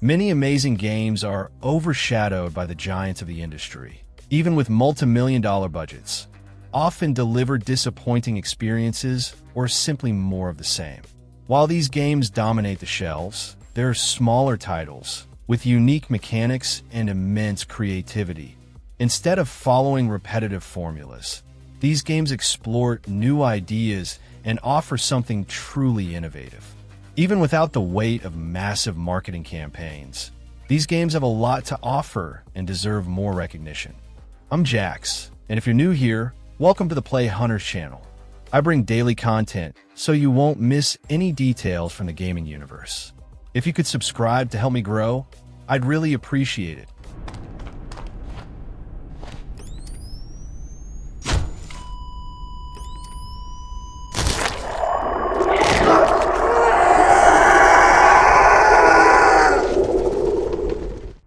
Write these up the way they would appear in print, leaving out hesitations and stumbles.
Many amazing games are overshadowed by the giants of the industry, even with multi-million-dollar budgets, often deliver disappointing experiences or simply more of the same. While these games dominate the shelves, there are smaller titles with unique mechanics and immense creativity. Instead of following repetitive formulas, these games explore new ideas and offer something truly innovative. Even without the weight of massive marketing campaigns, these games have a lot to offer and deserve more recognition. I'm Jax, and if you're new here, welcome to the Play Hunters channel. I bring daily content so you won't miss any details from the gaming universe. If you could subscribe to help me grow, I'd really appreciate it.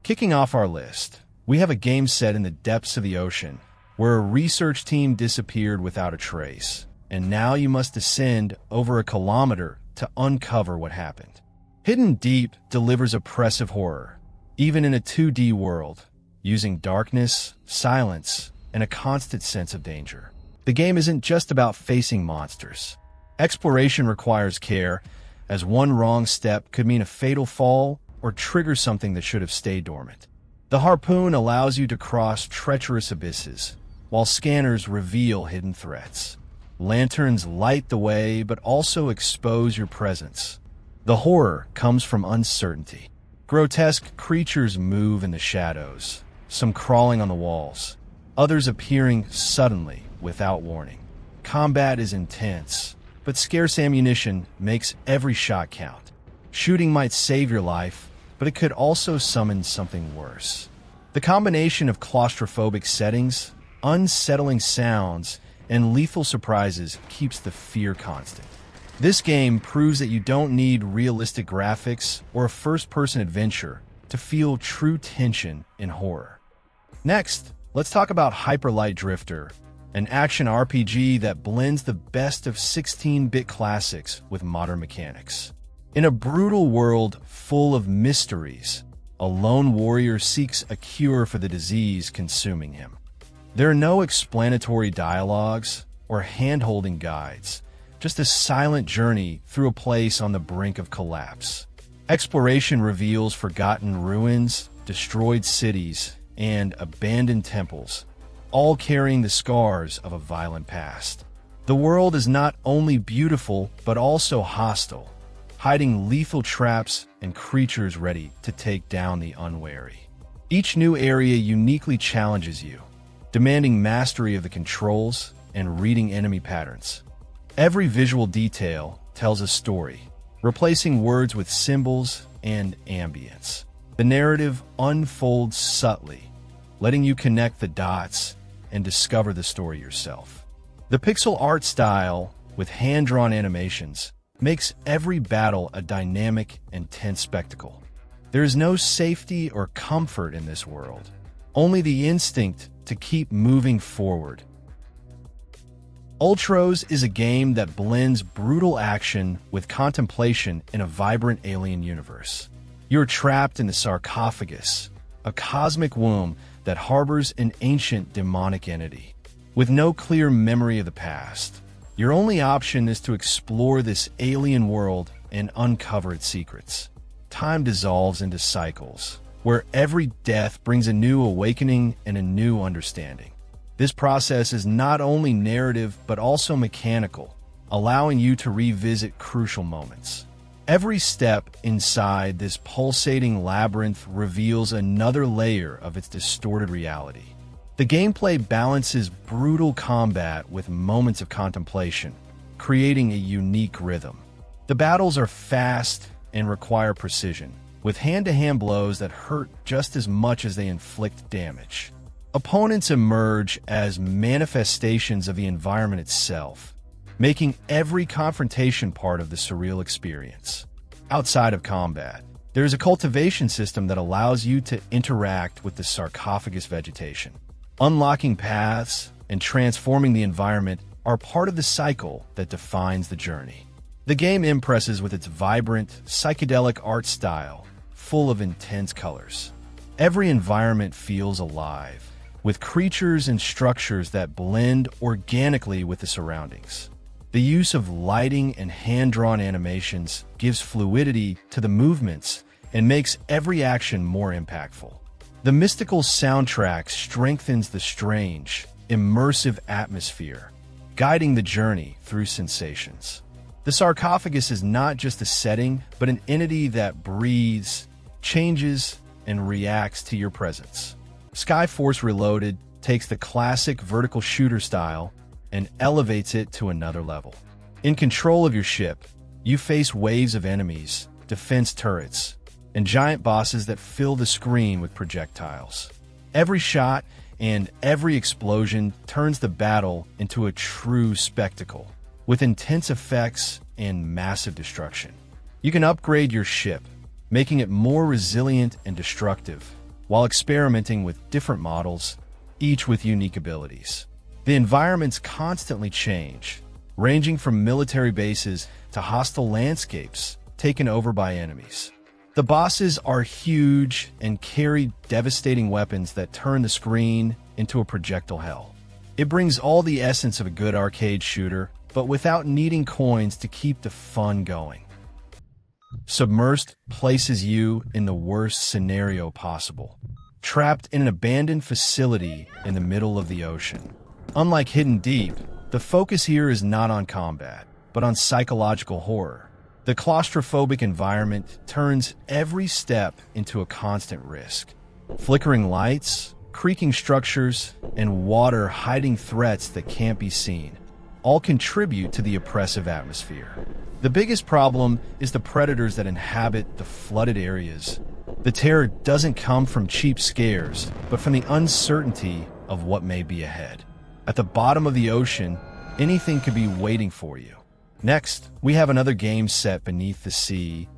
Kicking off our list, we have a game set in the depths of the ocean, where a research team disappeared without a trace, and now you must descend over a kilometer to uncover what happened. Hidden Deep delivers oppressive horror, even in a 2D world, using darkness, silence, and a constant sense of danger. The game isn't just about facing monsters. Exploration requires care, as one wrong step could mean a fatal fall or trigger something that should have stayed dormant. The harpoon allows you to cross treacherous abysses, while scanners reveal hidden threats. Lanterns light the way, but also expose your presence. The horror comes from uncertainty. Grotesque creatures move in the shadows, some crawling on the walls, others appearing suddenly without warning. Combat is intense, but scarce ammunition makes every shot count. Shooting might save your life, but it could also summon something worse. The combination of claustrophobic settings, unsettling sounds, and lethal surprises keeps the fear constant. This game proves that you don't need realistic graphics or a first-person adventure to feel true tension in horror. Next, let's talk about Hyper Light Drifter, an action RPG that blends the best of 16-bit classics with modern mechanics. In a brutal world full of mysteries, a lone warrior seeks a cure for the disease consuming him. There are no explanatory dialogues or hand-holding guides, just a silent journey through a place on the brink of collapse. Exploration reveals forgotten ruins, destroyed cities, and abandoned temples, all carrying the scars of a violent past. The world is not only beautiful, but also hostile, hiding lethal traps and creatures ready to take down the unwary. Each new area uniquely challenges you, demanding mastery of the controls and reading enemy patterns. Every visual detail tells a story, replacing words with symbols and ambience. The narrative unfolds subtly, letting you connect the dots and discover the story yourself. The pixel art style, with hand-drawn animations, makes every battle a dynamic and tense spectacle. There is no safety or comfort in this world, only the instinct to keep moving forward. Ultros is a game that blends brutal action with contemplation in a vibrant alien universe. You're trapped in the sarcophagus, a cosmic womb that harbors an ancient demonic entity. With no clear memory of the past, your only option is to explore this alien world and uncover its secrets. Time dissolves into cycles, where every death brings a new awakening and a new understanding. This process is not only narrative but also mechanical, allowing you to revisit crucial moments. Every step inside this pulsating labyrinth reveals another layer of its distorted reality. The gameplay balances brutal combat with moments of contemplation, creating a unique rhythm. The battles are fast and require precision, with hand-to-hand blows that hurt just as much as they inflict damage. Opponents emerge as manifestations of the environment itself, making every confrontation part of the surreal experience. Outside of combat, there is a cultivation system that allows you to interact with the sarcophagus vegetation. Unlocking paths and transforming the environment are part of the cycle that defines the journey. The game impresses with its vibrant, psychedelic art style, full of intense colors. Every environment feels alive, with creatures and structures that blend organically with the surroundings. The use of lighting and hand-drawn animations gives fluidity to the movements and makes every action more impactful. The mystical soundtrack strengthens the strange, immersive atmosphere, guiding the journey through sensations. The sarcophagus is not just a setting, but an entity that breathes, changes, and reacts to your presence. Skyforce Reloaded takes the classic vertical shooter style and elevates it to another level. In control of your ship, you face waves of enemies, defense turrets, and giant bosses that fill the screen with projectiles. Every shot and every explosion turns the battle into a true spectacle, with intense effects and massive destruction. You can upgrade your ship, making it more resilient and destructive, while experimenting with different models, each with unique abilities. The environments constantly change, ranging from military bases to hostile landscapes taken over by enemies. The bosses are huge and carry devastating weapons that turn the screen into a projectile hell. It brings all the essence of a good arcade shooter, but without needing coins to keep the fun going. Submersed places you in the worst scenario possible, trapped in an abandoned facility in the middle of the ocean. Unlike Hidden Deep, the focus here is not on combat, but on psychological horror. The claustrophobic environment turns every step into a constant risk. Flickering lights, creaking structures, and water hiding threats that can't be seen all contribute to the oppressive atmosphere. The biggest problem is the predators that inhabit the flooded areas. The terror doesn't come from cheap scares, but from the uncertainty of what may be ahead. At the bottom of the ocean, anything could be waiting for you. Next, we have another game set beneath the sea,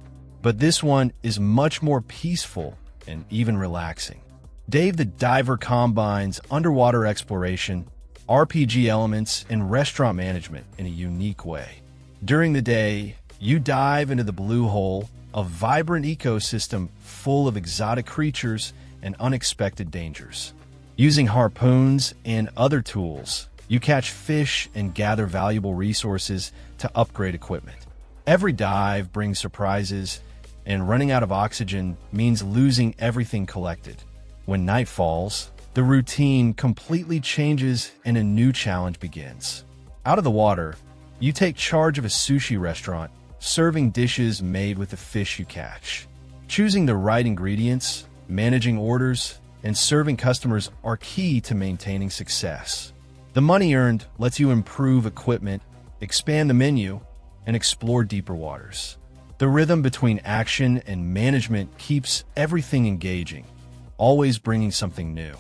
but this one is much more peaceful and even relaxing. Dave the Diver combines underwater exploration, RPG elements, and restaurant management in a unique way. During the day, you dive into the Blue Hole, a vibrant ecosystem full of exotic creatures and unexpected dangers. Using harpoons and other tools, you catch fish and gather valuable resources to upgrade equipment. Every dive brings surprises, and running out of oxygen means losing everything collected. When night falls, the routine completely changes and a new challenge begins. Out of the water, you take charge of a sushi restaurant, serving dishes made with the fish you catch. Choosing the right ingredients, managing orders, and serving customers are key to maintaining success. The money earned lets you improve equipment, expand the menu, and explore deeper waters. The rhythm between action and management keeps everything engaging, always bringing something new.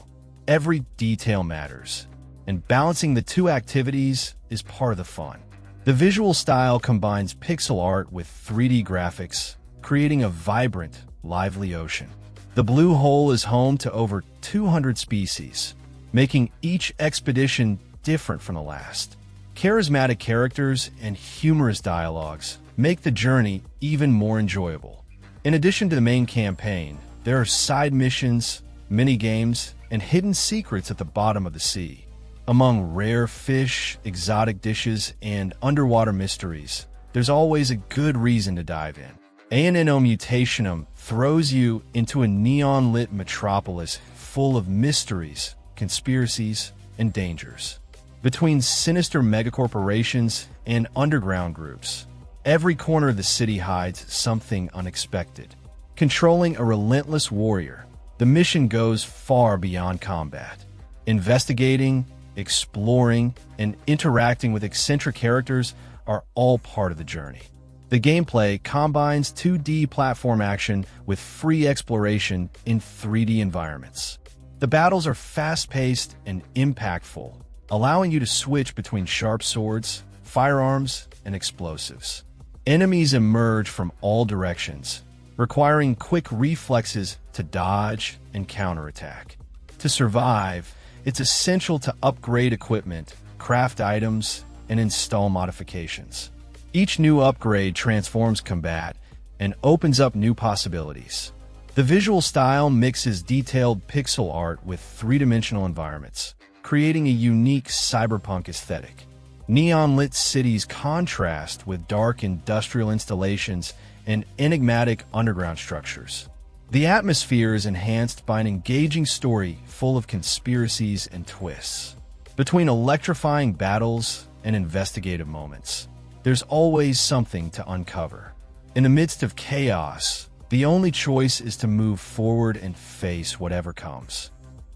Every detail matters, and balancing the two activities is part of the fun. The visual style combines pixel art with 3D graphics, creating a vibrant, lively ocean. The Blue Hole is home to over 200 species, making each expedition different from the last. Charismatic characters and humorous dialogues make the journey even more enjoyable. In addition to the main campaign, there are side missions, mini-games, and hidden secrets at the bottom of the sea. Among rare fish, exotic dishes, and underwater mysteries, there's always a good reason to dive in. Anno Mutation throws you into a neon-lit metropolis full of mysteries, conspiracies, and dangers. Between sinister megacorporations and underground groups, every corner of the city hides something unexpected. Controlling a relentless warrior, the mission goes far beyond combat. Investigating, exploring, and interacting with eccentric characters are all part of the journey. The gameplay combines 2D platform action with free exploration in 3D environments. The battles are fast-paced and impactful, allowing you to switch between sharp swords, firearms, and explosives. Enemies emerge from all directions, requiring quick reflexes to dodge and counterattack. To survive, it's essential to upgrade equipment, craft items, and install modifications. Each new upgrade transforms combat and opens up new possibilities. The visual style mixes detailed pixel art with three-dimensional environments, creating a unique cyberpunk aesthetic. Neon-lit cities contrast with dark industrial installations and enigmatic underground structures. The atmosphere is enhanced by an engaging story full of conspiracies and twists. Between electrifying battles and investigative moments, there's always something to uncover. In the midst of chaos, the only choice is to move forward and face whatever comes.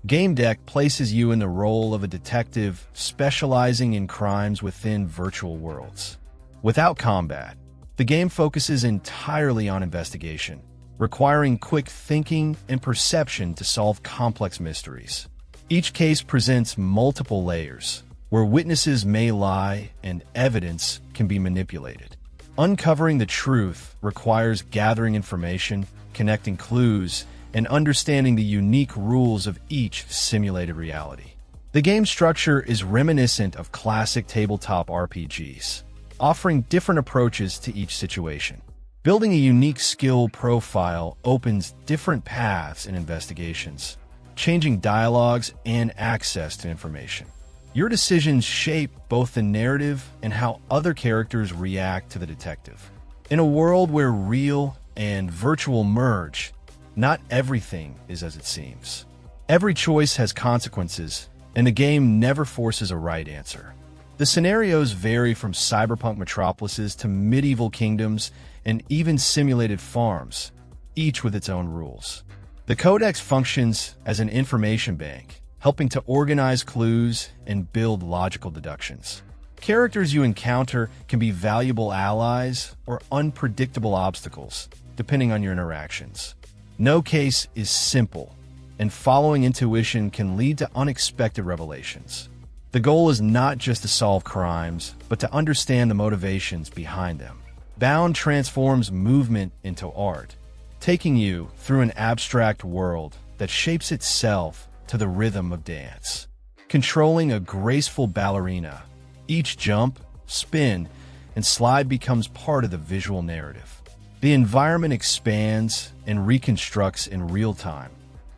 Gamedec places you in the role of a detective specializing in crimes within virtual worlds. Without combat, the game focuses entirely on investigation, requiring quick thinking and perception to solve complex mysteries. Each case presents multiple layers, where witnesses may lie and evidence can be manipulated. Uncovering the truth requires gathering information, connecting clues, and understanding the unique rules of each simulated reality. The game structure is reminiscent of classic tabletop RPGs, offering different approaches to each situation. Building a unique skill profile opens different paths in investigations, changing dialogues and access to information. Your decisions shape both the narrative and how other characters react to the detective. In a world where real and virtual merge, not everything is as it seems. Every choice has consequences, and the game never forces a right answer. The scenarios vary from cyberpunk metropolises to medieval kingdoms and even simulated farms, each with its own rules. The Codex functions as an information bank, helping to organize clues and build logical deductions. Characters you encounter can be valuable allies or unpredictable obstacles, depending on your interactions. No case is simple, and following intuition can lead to unexpected revelations. The goal is not just to solve crimes, but to understand the motivations behind them. Bound transforms movement into art, taking you through an abstract world that shapes itself to the rhythm of dance. Controlling a graceful ballerina, each jump, spin, and slide becomes part of the visual narrative. The environment expands and reconstructs in real time,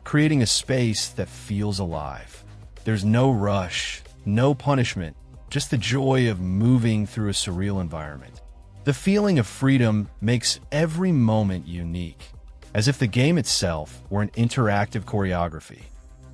creating a space that feels alive. There's no rush, no punishment, just the joy of moving through a surreal environment. The feeling of freedom makes every moment unique, as if the game itself were an interactive choreography.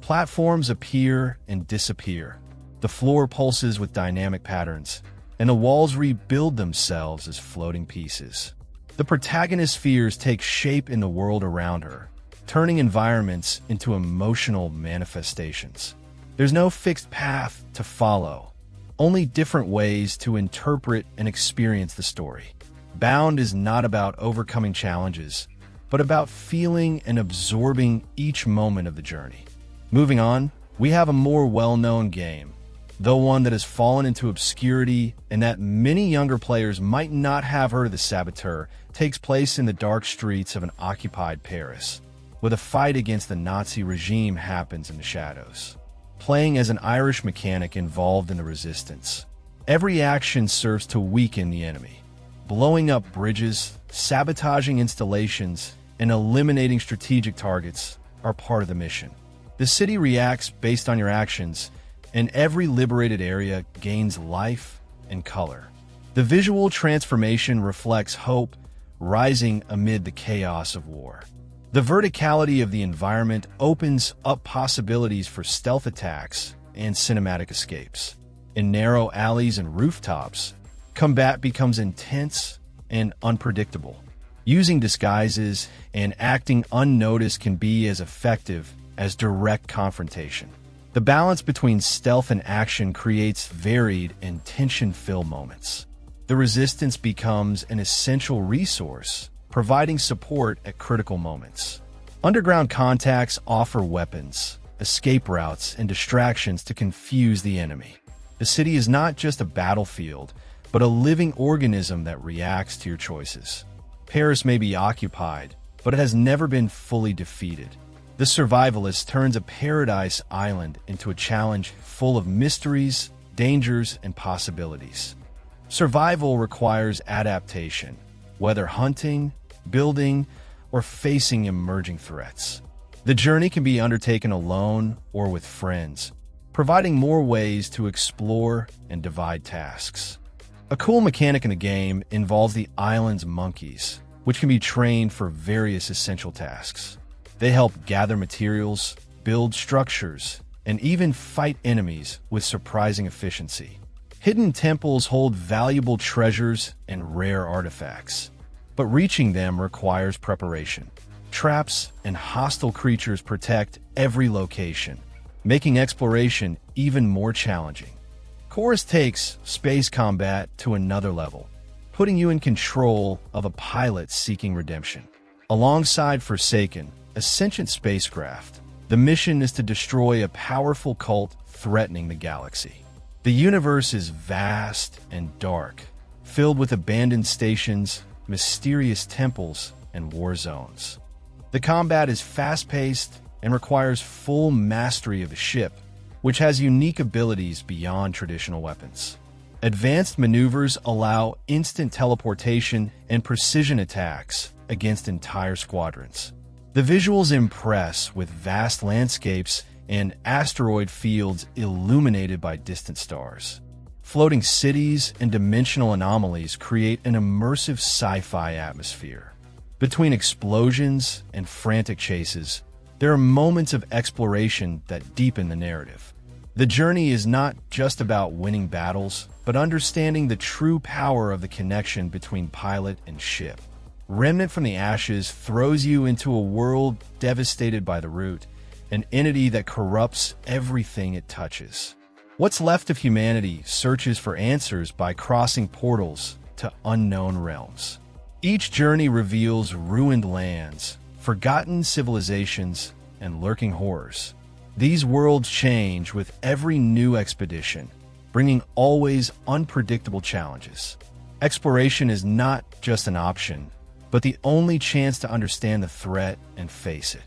Platforms appear and disappear. The floor pulses with dynamic patterns, and the walls rebuild themselves as floating pieces. The protagonist's fears take shape in the world around her, turning environments into emotional manifestations. There's no fixed path to follow, only different ways to interpret and experience the story. Bound is not about overcoming challenges, but about feeling and absorbing each moment of the journey. Moving on, we have a more well-known game, though one that has fallen into obscurity and that many younger players might not have heard of. The Saboteur takes place in the dark streets of an occupied Paris, where the fight against the Nazi regime happens in the shadows. Playing as an Irish mechanic involved in the resistance, every action serves to weaken the enemy. Blowing up bridges, sabotaging installations, and eliminating strategic targets are part of the mission. The city reacts based on your actions, and every liberated area gains life and color. The visual transformation reflects hope rising amid the chaos of war. The verticality of the environment opens up possibilities for stealth attacks and cinematic escapes. In narrow alleys and rooftops, combat becomes intense and unpredictable. Using disguises and acting unnoticed can be as effective as direct confrontation. The balance between stealth and action creates varied and tension-filled moments. The resistance becomes an essential resource, providing support at critical moments. Underground contacts offer weapons, escape routes, and distractions to confuse the enemy. The city is not just a battlefield, but a living organism that reacts to your choices. Paris may be occupied, but it has never been fully defeated. The Survivalist turns a paradise island into a challenge full of mysteries, dangers, and possibilities. Survival requires adaptation, whether hunting, building, or facing emerging threats. The journey can be undertaken alone or with friends, providing more ways to explore and divide tasks. A cool mechanic in the game involves the island's monkeys, which can be trained for various essential tasks. They help gather materials, build structures, and even fight enemies with surprising efficiency. Hidden temples hold valuable treasures and rare artifacts, but reaching them requires preparation. Traps and hostile creatures protect every location, making exploration even more challenging. Chorus takes space combat to another level, putting you in control of a pilot seeking redemption. Alongside Forsaken, a sentient spacecraft, the mission is to destroy a powerful cult threatening the galaxy. The universe is vast and dark, filled with abandoned stations, mysterious temples, and war zones. The combat is fast-paced and requires full mastery of the ship, which has unique abilities beyond traditional weapons. Advanced maneuvers allow instant teleportation and precision attacks against entire squadrons. The visuals impress with vast landscapes and asteroid fields illuminated by distant stars. Floating cities and dimensional anomalies create an immersive sci-fi atmosphere. Between explosions and frantic chases, there are moments of exploration that deepen the narrative. The journey is not just about winning battles, but understanding the true power of the connection between pilot and ship. Remnant from the Ashes throws you into a world devastated by the Root, an entity that corrupts everything it touches. What's left of humanity searches for answers by crossing portals to unknown realms. Each journey reveals ruined lands, forgotten civilizations, and lurking horrors. These worlds change with every new expedition, bringing always unpredictable challenges. Exploration is not just an option, but the only chance to understand the threat and face it.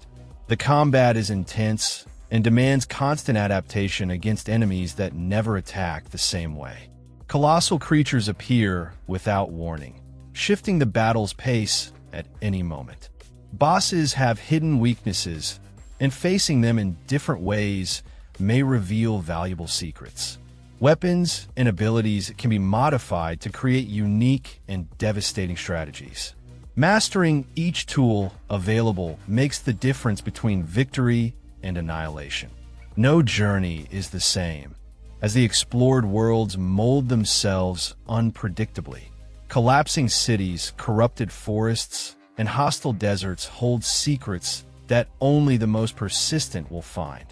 The combat is intense and demands constant adaptation against enemies that never attack the same way. Colossal creatures appear without warning, shifting the battle's pace at any moment. Bosses have hidden weaknesses, and facing them in different ways may reveal valuable secrets. Weapons and abilities can be modified to create unique and devastating strategies. Mastering each tool available makes the difference between victory and annihilation. No journey is the same, as the explored worlds mold themselves unpredictably. Collapsing cities, corrupted forests, and hostile deserts hold secrets that only the most persistent will find.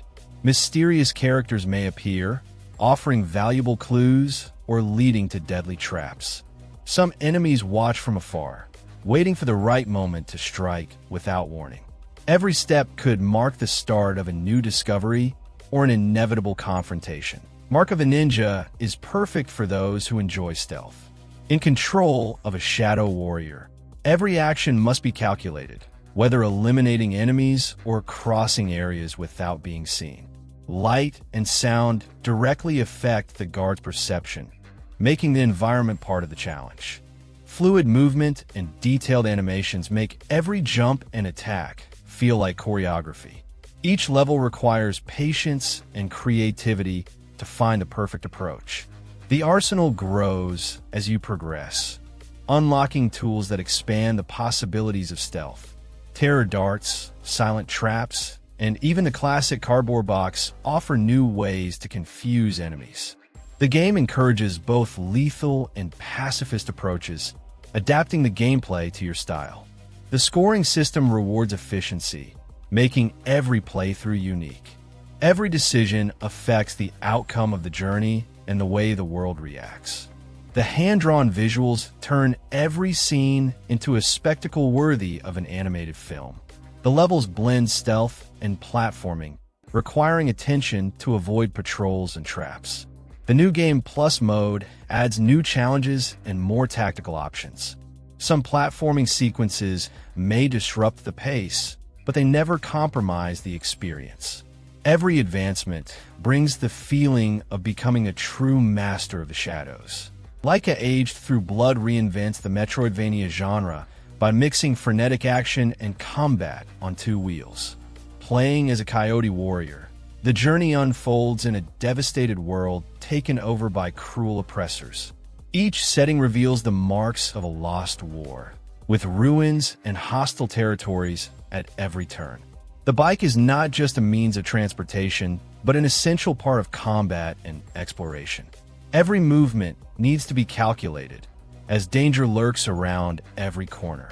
Mysterious characters may appear, offering valuable clues or leading to deadly traps. Some enemies watch from afar, waiting for the right moment to strike without warning. Every step could mark the start of a new discovery or an inevitable confrontation. Mark of a Ninja is perfect for those who enjoy stealth. In control of a Shadow Warrior, every action must be calculated, whether eliminating enemies or crossing areas without being seen. Light and sound directly affect the guard's perception, making the environment part of the challenge. Fluid movement and detailed animations make every jump and attack feel like choreography. Each level requires patience and creativity to find the perfect approach. The arsenal grows as you progress, unlocking tools that expand the possibilities of stealth. Terror darts, silent traps, and even the classic cardboard box offer new ways to confuse enemies. The game encourages both lethal and pacifist approaches, adapting the gameplay to your style. The scoring system rewards efficiency, making every playthrough unique. Every decision affects the outcome of the journey and the way the world reacts. The hand-drawn visuals turn every scene into a spectacle worthy of an animated film. The levels blend stealth and platforming, requiring attention to avoid patrols and traps. The New Game Plus mode adds new challenges and more tactical options. Some platforming sequences may disrupt the pace, but they never compromise the experience. Every advancement brings the feeling of becoming a true master of the shadows. Laika Aged Through Blood reinvents the Metroidvania genre by mixing frenetic action and combat on two wheels. Playing as a coyote warrior, the journey unfolds in a devastated world taken over by cruel oppressors. Each setting reveals the marks of a lost war, with ruins and hostile territories at every turn. The bike is not just a means of transportation, but an essential part of combat and exploration. Every movement needs to be calculated, as danger lurks around every corner.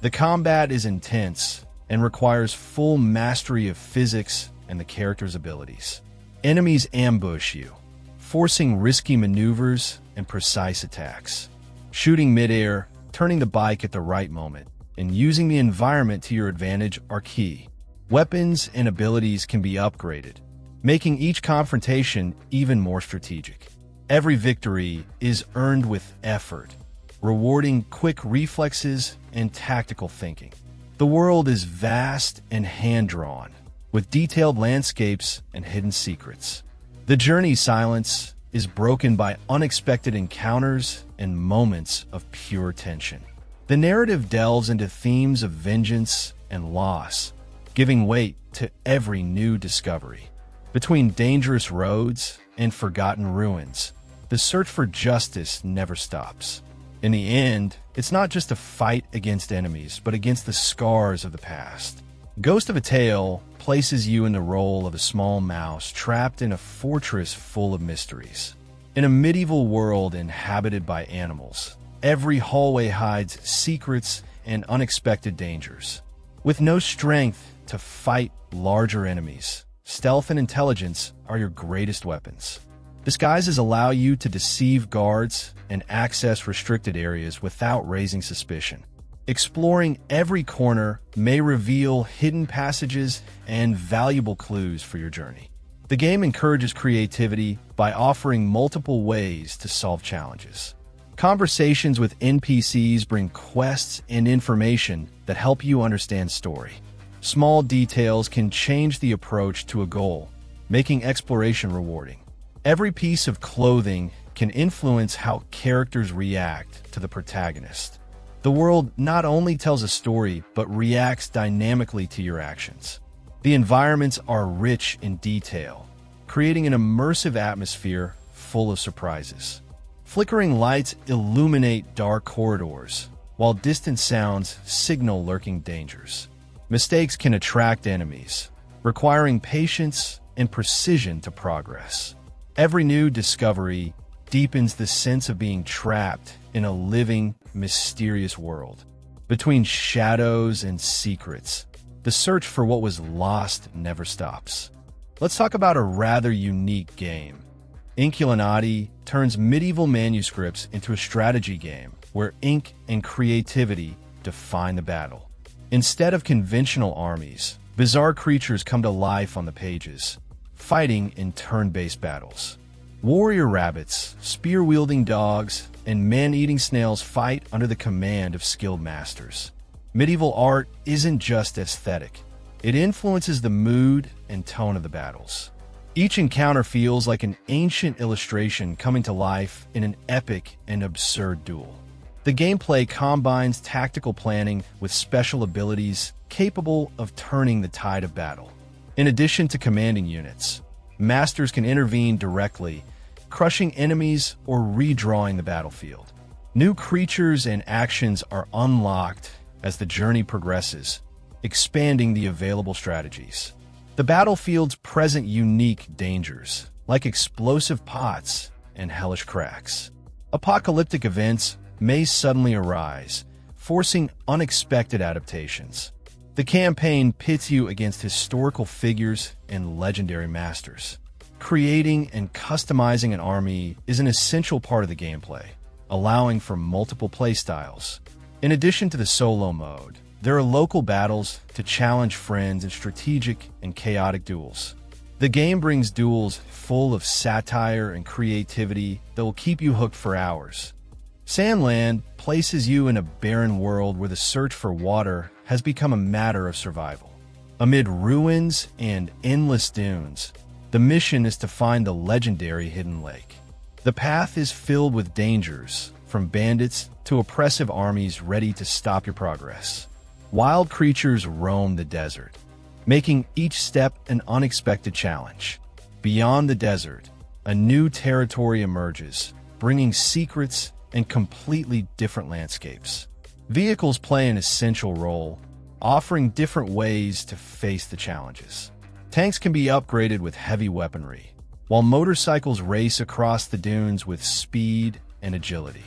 The combat is intense and requires full mastery of physics and the character's abilities. Enemies ambush you, forcing risky maneuvers and precise attacks. Shooting midair, turning the bike at the right moment, and using the environment to your advantage are key. Weapons and abilities can be upgraded, making each confrontation even more strategic. Every victory is earned with effort, rewarding quick reflexes and tactical thinking. The world is vast and hand-drawn, with detailed landscapes and hidden secrets. The journey's silence is broken by unexpected encounters and moments of pure tension. The narrative delves into themes of vengeance and loss, giving weight to every new discovery. Between dangerous roads and forgotten ruins, the search for justice never stops. In the end, it's not just a fight against enemies, but against the scars of the past. Ghost of a Tale places you in the role of a small mouse trapped in a fortress full of mysteries. In a medieval world inhabited by animals, every hallway hides secrets and unexpected dangers. With no strength to fight larger enemies, stealth and intelligence are your greatest weapons. Disguises allow you to deceive guards and access restricted areas without raising suspicion. Exploring every corner may reveal hidden passages and valuable clues for your journey. The game encourages creativity by offering multiple ways to solve challenges. Conversations with NPCs bring quests and information that help you understand story. Small details can change the approach to a goal, making exploration rewarding. Every piece of clothing can influence how characters react to the protagonist. The world not only tells a story, but reacts dynamically to your actions. The environments are rich in detail, creating an immersive atmosphere full of surprises. Flickering lights illuminate dark corridors, while distant sounds signal lurking dangers. Mistakes can attract enemies, requiring patience and precision to progress. Every new discovery deepens the sense of being trapped in a living, mysterious world. Between shadows and secrets, the search for what was lost never stops. Let's talk about a rather unique game. Inkulinati turns medieval manuscripts into a strategy game where ink and creativity define the battle. Instead of conventional armies, bizarre creatures come to life on the pages, fighting in turn-based battles. Warrior rabbits, spear-wielding dogs, and man-eating snails fight under the command of skilled masters. Medieval art isn't just aesthetic. It influences the mood and tone of the battles. Each encounter feels like an ancient illustration coming to life in an epic and absurd duel. The gameplay combines tactical planning with special abilities capable of turning the tide of battle. In addition to commanding units, masters can intervene directly, crushing enemies or redrawing the battlefield. New creatures and actions are unlocked as the journey progresses, expanding the available strategies. The battlefield's present unique dangers, like explosive pots and hellish cracks. Apocalyptic events may suddenly arise, forcing unexpected adaptations. The campaign pits you against historical figures and legendary masters. Creating and customizing an army is an essential part of the gameplay, allowing for multiple playstyles. In addition to the solo mode, there are local battles to challenge friends in strategic and chaotic duels. The game brings duels full of satire and creativity that will keep you hooked for hours. Sandland places you in a barren world where the search for water has become a matter of survival. Amid ruins and endless dunes, the mission is to find the legendary hidden lake. The path is filled with dangers, from bandits to oppressive armies ready to stop your progress. Wild creatures roam the desert, making each step an unexpected challenge. Beyond the desert, a new territory emerges, bringing secrets and completely different landscapes. Vehicles play an essential role, offering different ways to face the challenges. Tanks can be upgraded with heavy weaponry, while motorcycles race across the dunes with speed and agility.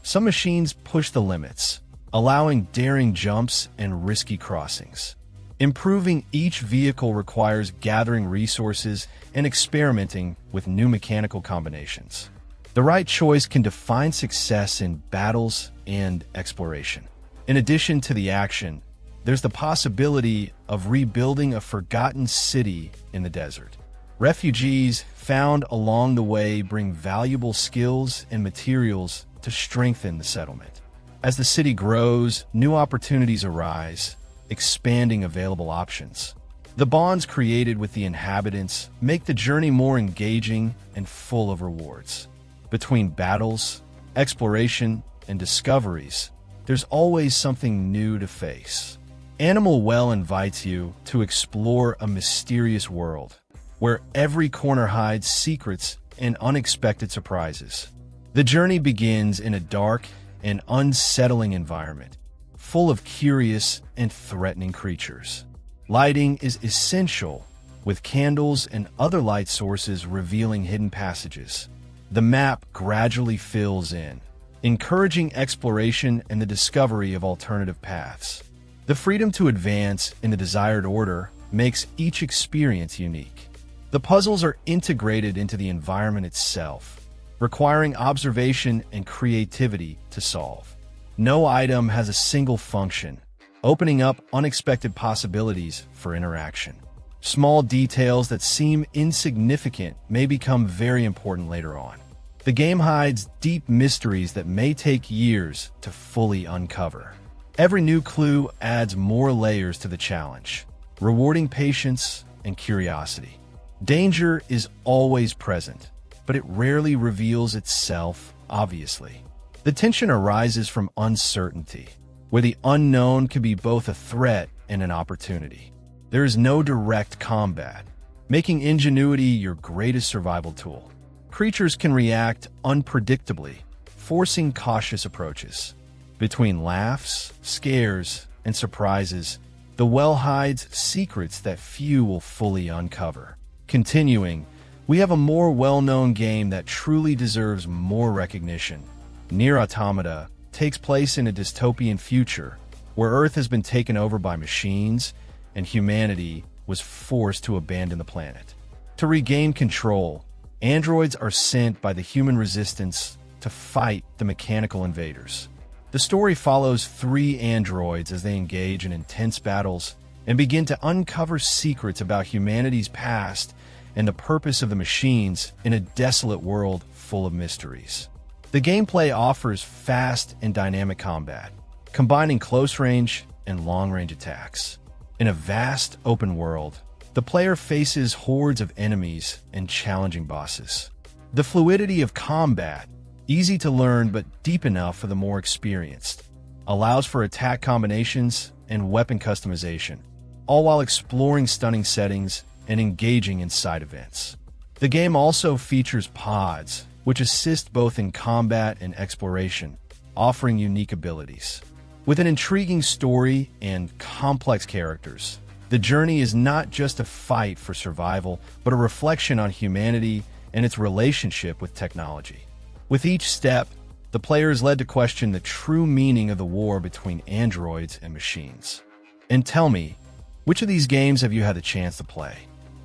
Some machines push the limits, allowing daring jumps and risky crossings. Improving each vehicle requires gathering resources and experimenting with new mechanical combinations. The right choice can define success in battles and exploration. In addition to the action, there's the possibility of rebuilding a forgotten city in the desert. Refugees found along the way bring valuable skills and materials to strengthen the settlement. As the city grows, new opportunities arise, expanding available options. The bonds created with the inhabitants make the journey more engaging and full of rewards. Between battles, exploration, and discoveries, there's always something new to face. Animal Well invites you to explore a mysterious world, where every corner hides secrets and unexpected surprises. The journey begins in a dark and unsettling environment, full of curious and threatening creatures. Lighting is essential, with candles and other light sources revealing hidden passages. The map gradually fills in, encouraging exploration and the discovery of alternative paths. The freedom to advance in the desired order makes each experience unique. The puzzles are integrated into the environment itself, requiring observation and creativity to solve. No item has a single function, opening up unexpected possibilities for interaction. Small details that seem insignificant may become very important later on. The game hides deep mysteries that may take years to fully uncover. Every new clue adds more layers to the challenge, rewarding patience and curiosity. Danger is always present, but it rarely reveals itself obviously. The tension arises from uncertainty, where the unknown can be both a threat and an opportunity. There is no direct combat, making ingenuity your greatest survival tool. Creatures can react unpredictably, forcing cautious approaches. Between laughs, scares, and surprises, the well hides secrets that few will fully uncover. Continuing, we have a more well-known game that truly deserves more recognition. Nier Automata takes place in a dystopian future where Earth has been taken over by machines and humanity was forced to abandon the planet. To regain control, androids are sent by the human resistance to fight the mechanical invaders. The story follows 3 androids as they engage in intense battles and begin to uncover secrets about humanity's past and the purpose of the machines in a desolate world full of mysteries. The gameplay offers fast and dynamic combat, combining close-range and long-range attacks. In a vast open world, the player faces hordes of enemies and challenging bosses. The fluidity of combat, easy to learn but deep enough for the more experienced, allows for attack combinations and weapon customization, all while exploring stunning settings and engaging in side events. The game also features pods, which assist both in combat and exploration, offering unique abilities. With an intriguing story and complex characters, the journey is not just a fight for survival, but a reflection on humanity and its relationship with technology. With each step, the player is led to question the true meaning of the war between androids and machines. And tell me, which of these games have you had the chance to play?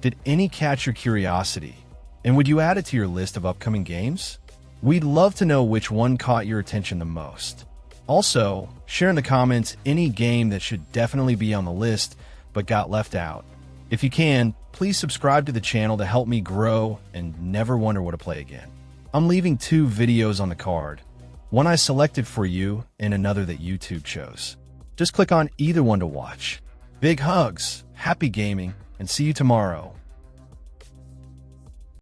Did any catch your curiosity? And would you add it to your list of upcoming games? We'd love to know which one caught your attention the most. Also, share in the comments any game that should definitely be on the list but got left out. If you can, please subscribe to the channel to help me grow and never wonder what to play again. I'm leaving 2 videos on the card, one I selected for you and another that YouTube chose. Just click on either one to watch. Big hugs, happy gaming, and see you tomorrow.